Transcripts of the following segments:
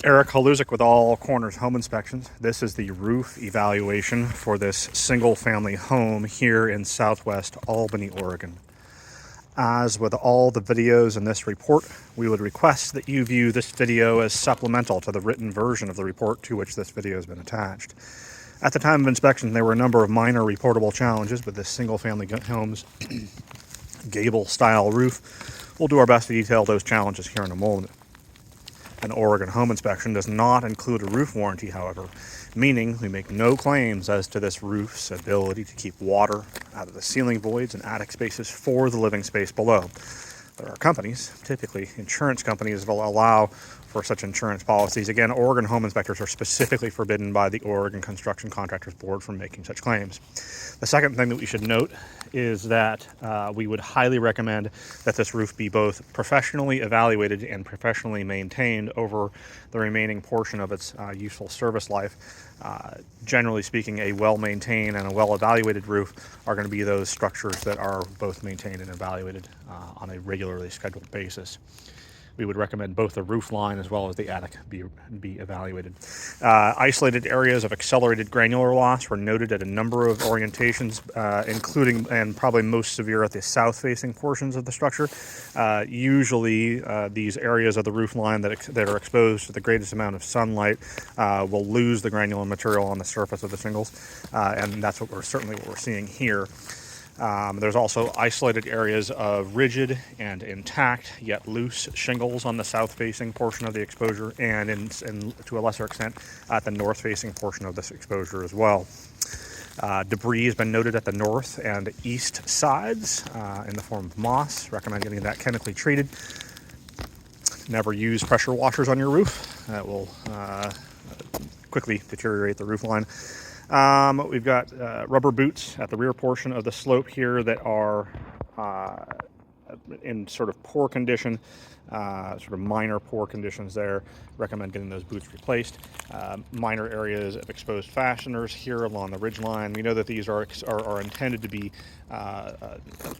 Eric Haluzik with All Corners Home Inspections. This is the roof evaluation for this single-family home here in southwest Albany, Oregon. As with all the videos in this report, we would request that you view this video as supplemental to the written version of the report to which this video has been attached. At the time of inspection, there were a number of minor reportable challenges with this single-family home's gable-style roof. We'll do our best to detail those challenges here in a moment. An Oregon home inspection does not include a roof warranty, however, meaning we make no claims as to this roof's ability to keep water out of the ceiling voids and attic spaces for the living space below. There are companies, typically insurance companies, will allow for such insurance policies. Again, Oregon home inspectors are specifically forbidden by the Oregon Construction Contractors Board from making such claims. The second thing that we should note is that we would highly recommend that this roof be both professionally evaluated and professionally maintained over the remaining portion of its useful service life. Generally speaking, a well-maintained and a well-evaluated roof are going to be those structures that are both maintained and evaluated on a regularly scheduled basis. We would recommend both the roof line as well as the attic be evaluated. Isolated areas of accelerated granular loss were noted at a number of orientations, including and probably most severe at the south-facing portions of the structure. Usually, these areas of the roof line that are exposed to the greatest amount of sunlight will lose the granular material on the surface of the shingles, and that's certainly what we're seeing here. There's also isolated areas of rigid and intact yet loose shingles on the south-facing portion of the exposure, and to a lesser extent at the north-facing portion of this exposure as well. Debris has been noted at the north and east sides in the form of moss. Recommend getting that chemically treated. Never use pressure washers on your roof. That will quickly deteriorate the roof line. We've got rubber boots at the rear portion of the slope here that are in sort of poor condition, sort of minor poor conditions there. Recommend getting those boots replaced. Minor areas of exposed fasteners here along the ridge line. We know that these are intended to be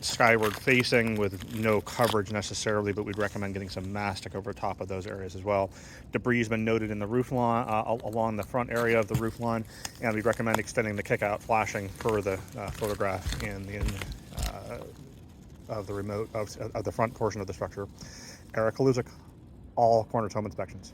skyward facing with no coverage necessarily, but we'd recommend getting some mastic over top of those areas as well. Debris has been noted in the roof line, along the front area of the roof line, and we recommend extending the kick-out flashing per the photograph of the remote of the front portion of the structure. Eric Haluzik, All Corners Home Inspections.